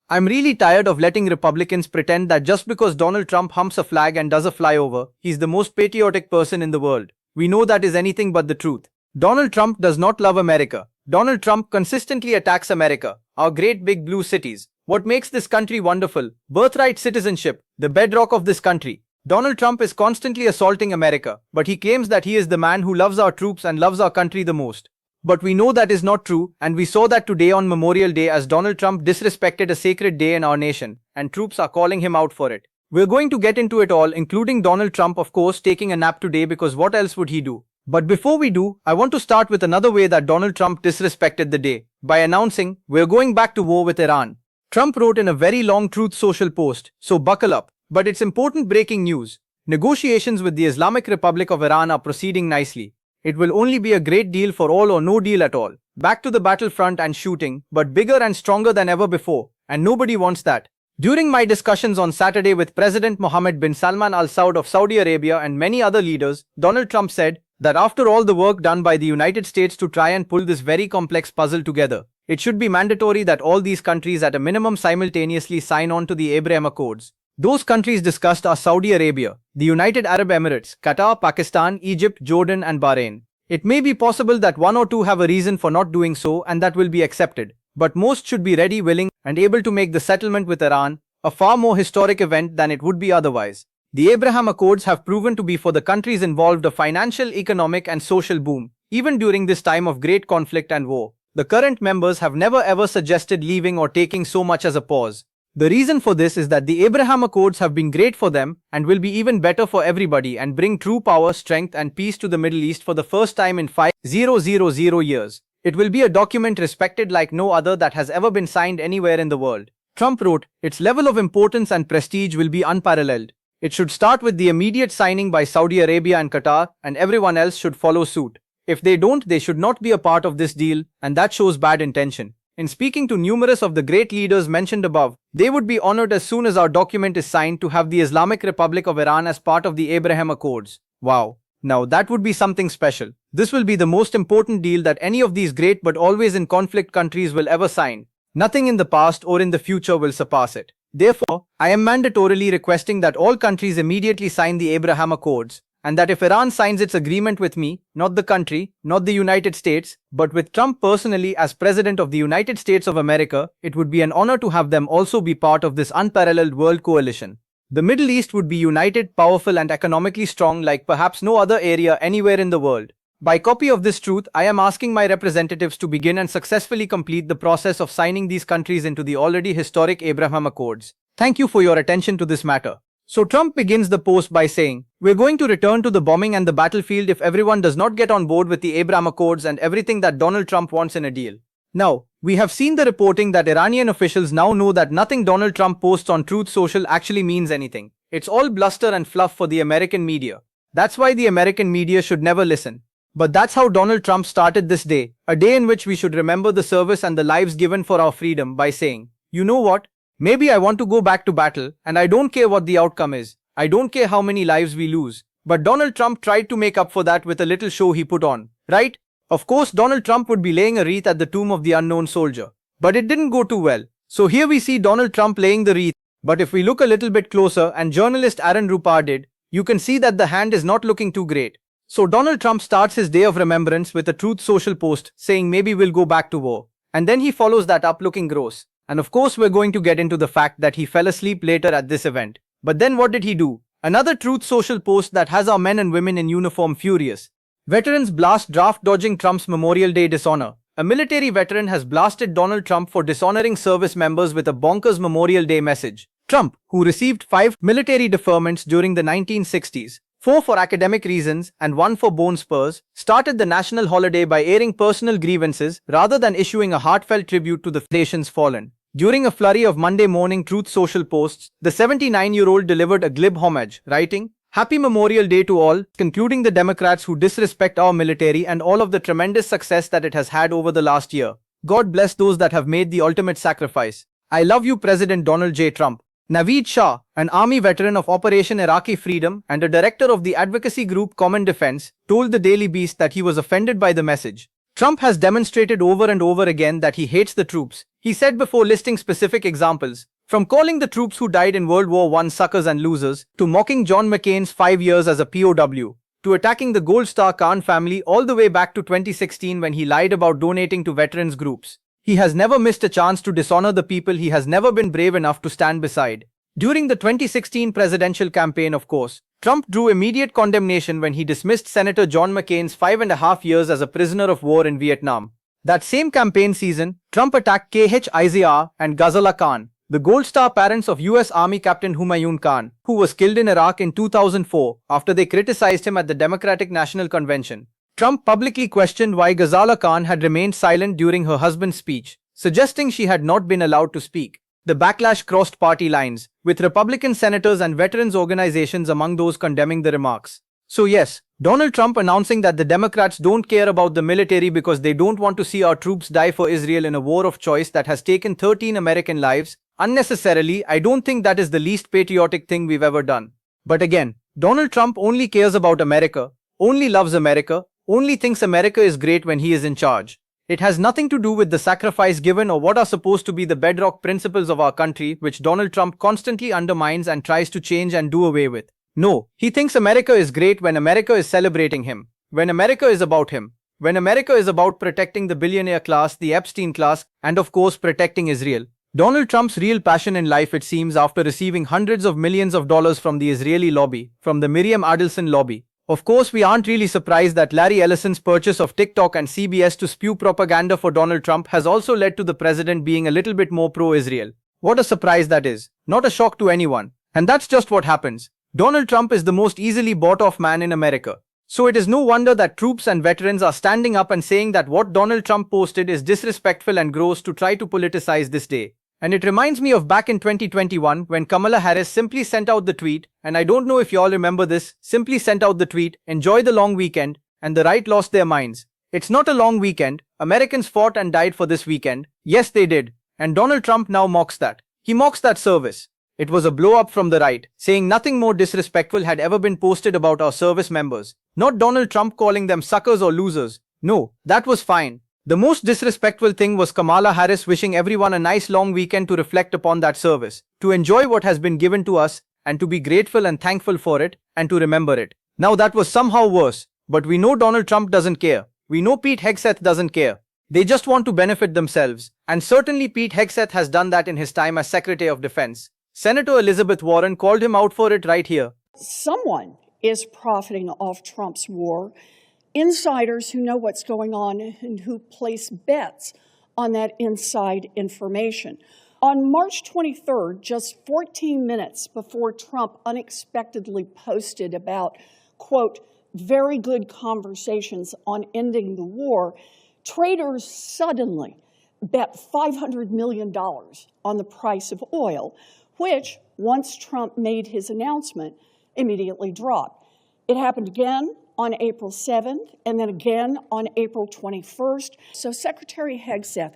I'm really tired of letting Republicans pretend that just because Donald Trump humps a flag and does a flyover, he's the most patriotic person in the world. We know that is anything but the truth. Donald Trump does not love America. Donald Trump consistently attacks America, our great big blue cities. What makes this country wonderful? Birthright citizenship, the bedrock of this country. Donald Trump is constantly assaulting America, but he claims that he is the man who loves our troops and loves our country the most. But we know that is not true, and we saw that today on Memorial Day as Donald Trump disrespected a sacred day in our nation, and troops are calling him out for it. We're going to get into it all, including Donald Trump, of course, taking a nap today because what else would he do? But before we do, I want to start with another way that Donald Trump disrespected the day, by announcing, we're going back to war with Iran. Trump wrote in a very long Truth Social post, so buckle up. But it's important breaking news. Negotiations with the Islamic Republic of Iran are proceeding nicely. It will only be a great deal for all or no deal at all. Back to the battlefront and shooting, but bigger and stronger than ever before, and nobody wants that. During my discussions on Saturday with President Mohammed bin Salman Al Saud of Saudi Arabia and many other leaders, Donald Trump said that after all the work done by the United States to try and pull this very complex puzzle together, it should be mandatory that all these countries at a minimum simultaneously sign on to the Abraham Accords. Those countries discussed are Saudi Arabia, the United Arab Emirates, Qatar, Pakistan, Egypt, Jordan and Bahrain. It may be possible that one or two have a reason for not doing so and that will be accepted, but most should be ready, willing and able to make the settlement with Iran a far more historic event than it would be otherwise. The Abraham Accords have proven to be for the countries involved a financial, economic and social boom, even during this time of great conflict and war. The current members have never ever suggested leaving or taking so much as a pause. The reason for this is that the Abraham Accords have been great for them and will be even better for everybody and bring true power, strength and peace to the Middle East for the first time in 5,000 years. It will be a document respected like no other that has ever been signed anywhere in the world. Trump wrote, its level of importance and prestige will be unparalleled. It should start with the immediate signing by Saudi Arabia and Qatar, and everyone else should follow suit. If they don't, they should not be a part of this deal, and that shows bad intention. In speaking to numerous of the great leaders mentioned above, they would be honored as soon as our document is signed to have the Islamic Republic of Iran as part of the Abraham Accords. Wow. Now that would be something special. This will be the most important deal that any of these great but always in conflict countries will ever sign. Nothing in the past or in the future will surpass it. Therefore, I am mandatorily requesting that all countries immediately sign the Abraham Accords, and that if Iran signs its agreement with me, not the country, not the United States, but with Trump personally as President of the United States of America, it would be an honor to have them also be part of this unparalleled world coalition. The Middle East would be united, powerful and economically strong like perhaps no other area anywhere in the world. By copy of this truth, I am asking my representatives to begin and successfully complete the process of signing these countries into the already historic Abraham Accords. Thank you for your attention to this matter. So Trump begins the post by saying, we're going to return to the bombing and the battlefield if everyone does not get on board with the Abraham Accords and everything that Donald Trump wants in a deal. Now, we have seen the reporting that Iranian officials now know that nothing Donald Trump posts on Truth Social actually means anything. It's all bluster and fluff for the American media. That's why the American media should never listen. But that's how Donald Trump started this day, a day in which we should remember the service and the lives given for our freedom by saying, you know what? Maybe I want to go back to battle, and I don't care what the outcome is. I don't care how many lives we lose. But Donald Trump tried to make up for that with a little show he put on, right? Of course, Donald Trump would be laying a wreath at the tomb of the unknown soldier. But it didn't go too well. So here we see Donald Trump laying the wreath. But if we look a little bit closer, and journalist Aaron Rupar did, you can see that the hand is not looking too great. So Donald Trump starts his day of remembrance with a Truth Social post saying maybe we'll go back to war. And then he follows that up looking gross. And of course we're going to get into the fact that he fell asleep later at this event. But then what did he do? Another Truth Social post that has our men and women in uniform furious. Veterans blast draft dodging Trump's Memorial Day dishonor. A military veteran has blasted Donald Trump for dishonoring service members with a bonkers Memorial Day message. Trump, who received 5 military deferments during the 1960s, 4 for academic reasons and 1 for bone spurs, started the national holiday by airing personal grievances rather than issuing a heartfelt tribute to the nation's fallen. During a flurry of Monday morning Truth Social posts, the 79-year-old delivered a glib homage, writing, Happy Memorial Day to all, concluding the Democrats who disrespect our military and all of the tremendous success that it has had over the last year. God bless those that have made the ultimate sacrifice. I love you, President Donald J. Trump. Naveed Shah, an Army veteran of Operation Iraqi Freedom and a director of the advocacy group Common Defense, told the Daily Beast that he was offended by the message. Trump has demonstrated over and over again that he hates the troops. He said before listing specific examples, from calling the troops who died in World War I suckers and losers, to mocking John McCain's 5 years as a POW, to attacking the Gold Star Khan family all the way back to 2016 when he lied about donating to veterans groups. He has never missed a chance to dishonor the people he has never been brave enough to stand beside. During the 2016 presidential campaign, of course, Trump drew immediate condemnation when he dismissed Senator John McCain's 5.5 years as a prisoner of war in Vietnam. That same campaign season, Trump attacked K.H. Isaiah and Ghazala Khan, the Gold Star parents of US Army Captain Humayun Khan, who was killed in Iraq in 2004 after they criticized him at the Democratic National Convention. Trump publicly questioned why Ghazala Khan had remained silent during her husband's speech, suggesting she had not been allowed to speak. The backlash crossed party lines, with Republican senators and veterans organizations among those condemning the remarks. So yes, Donald Trump announcing that the Democrats don't care about the military because they don't want to see our troops die for Israel in a war of choice that has taken 13 American lives, unnecessarily, I don't think that is the least patriotic thing we've ever done. But again, Donald Trump only cares about America, only loves America, only thinks America is great when he is in charge. It has nothing to do with the sacrifice given or what are supposed to be the bedrock principles of our country, which Donald Trump constantly undermines and tries to change and do away with. No, he thinks America is great when America is celebrating him, when America is about him, when America is about protecting the billionaire class, the Epstein class, and of course protecting Israel. Donald Trump's real passion in life, it seems, after receiving hundreds of millions of dollars from the Israeli lobby, from the Miriam Adelson lobby. Of course, we aren't really surprised that Larry Ellison's purchase of TikTok and CBS to spew propaganda for Donald Trump has also led to the president being a little bit more pro-Israel. What a surprise that is. Not a shock to anyone. And that's just what happens. Donald Trump is the most easily bought-off man in America. So it is no wonder that troops and veterans are standing up and saying that what Donald Trump posted is disrespectful and gross to try to politicize this day. And it reminds me of back in 2021 when Kamala Harris simply sent out the tweet, and I don't know if y'all remember this, simply sent out the tweet, "Enjoy the long weekend," and the right lost their minds. It's not a long weekend. Americans fought and died for this weekend. Yes, they did. And Donald Trump now mocks that. He mocks that service. It was a blow-up from the right, saying nothing more disrespectful had ever been posted about our service members. Not Donald Trump calling them suckers or losers. No, that was fine. The most disrespectful thing was Kamala Harris wishing everyone a nice long weekend to reflect upon that service, to enjoy what has been given to us, and to be grateful and thankful for it, and to remember it. Now that was somehow worse, but we know Donald Trump doesn't care. We know Pete Hegseth doesn't care. They just want to benefit themselves, and certainly Pete Hegseth has done that in his time as Secretary of Defense. Senator Elizabeth Warren called him out for it right here. Someone is profiting off Trump's war. Insiders who know what's going on and who place bets on that inside information. On March 23rd, just 14 minutes before Trump unexpectedly posted about, quote, very good conversations on ending the war, traders suddenly bet $500 million on the price of oil, which, once Trump made his announcement, immediately dropped. It happened again on April 7th, and then again on April 21st. So Secretary Hegseth,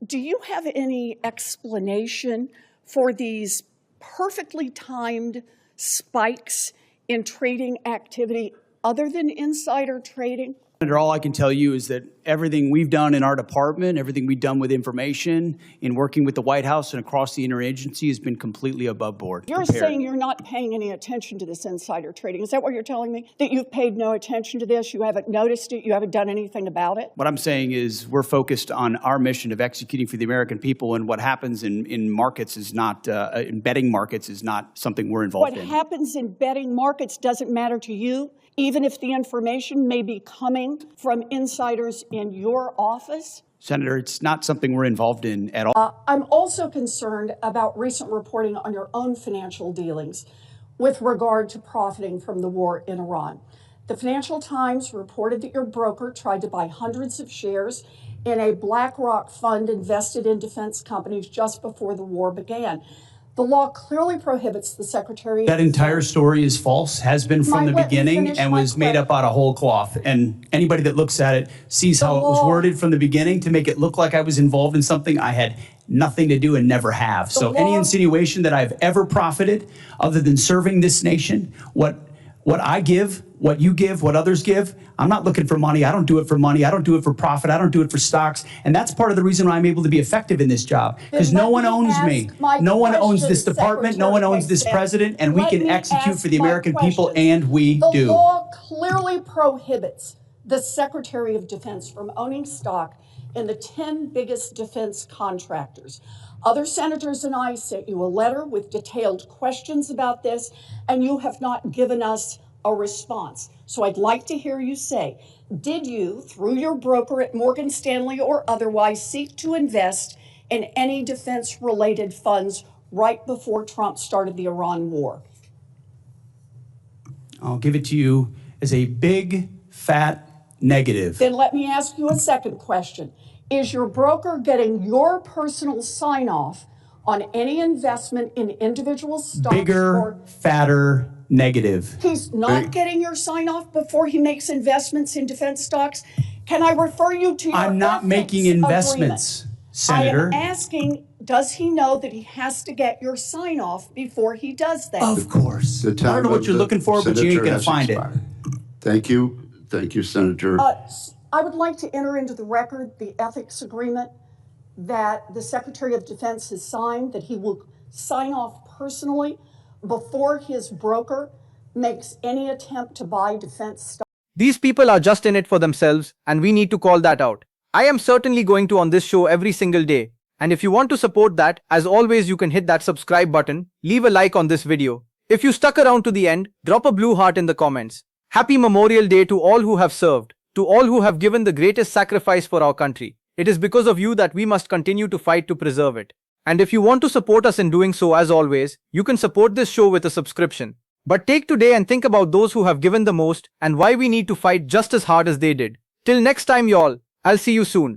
do you have any explanation for these perfectly timed spikes in trading activity other than insider trading? Senator, all I can tell you is that everything we've done in our department, everything we've done with information, in working with the White House and across the interagency has been completely above board. You're saying you're not paying any attention to this insider trading. Is that what you're telling me? That you've paid no attention to this? You haven't noticed it? You haven't done anything about it? What I'm saying is we're focused on our mission of executing for the American people, and what happens in markets is not, in betting markets is not something we're involved in. What happens in betting markets doesn't matter to you, even if the information may be coming from insiders in your office? Senator, it's not something we're involved in at all. I'm also concerned about recent reporting on your own financial dealings with regard to profiting from the war in Iran. The Financial Times reported that your broker tried to buy hundreds of shares in a BlackRock fund invested in defense companies just before the war began. The law clearly prohibits the Secretary. That entire story is false, has been from the beginning, and was made up out of whole cloth. And anybody that looks at it sees how it was worded from the beginning to make it look like I was involved in something I had nothing to do and never have. So any insinuation that I've ever profited other than serving this nation, what I give, what you give, what others give. I'm not looking for money. I don't do it for money. I don't do it for profit. I don't do it for stocks. And that's part of the reason why I'm able to be effective in this job, because no one owns me. No one owns this department. No one owns this president, and we can execute for the American people, and we do. The law clearly prohibits the Secretary of Defense from owning stock in the 10 biggest defense contractors. Other senators and I sent you a letter with detailed questions about this, and you have not given us a response. So I'd like to hear you say, did you, through your broker at Morgan Stanley or otherwise, seek to invest in any defense-related funds right before Trump started the Iran war? I'll give it to you as a big, fat negative. Then let me ask you a second question. Is your broker getting your personal sign-off on any investment in individual stocks? Bigger, fatter negative. He's not getting your sign-off before he makes investments in defense stocks? Can I refer you to your I'm not making investments, agreement? Senator. I am asking, does he know that he has to get your sign-off before he does that? Of course. The I time don't know what of you're the looking for, but you ain't senator gonna has find expired. it. Thank you. Thank you, Senator. I would like to enter into the record the ethics agreement that the Secretary of Defense has signed, that he will sign off personally before his broker makes any attempt to buy defense stock. These people are just in it for themselves, and we need to call that out. I am certainly going to on this show every single day. And if you want to support that, as always, you can hit that subscribe button, leave a like on this video. If you stuck around to the end, drop a blue heart in the comments. Happy Memorial Day to all who have served, to all who have given the greatest sacrifice for our country. It is because of you that we must continue to fight to preserve it. And if you want to support us in doing so, as always, you can support this show with a subscription. But take today and think about those who have given the most and why we need to fight just as hard as they did. Till next time, y'all, I'll see you soon.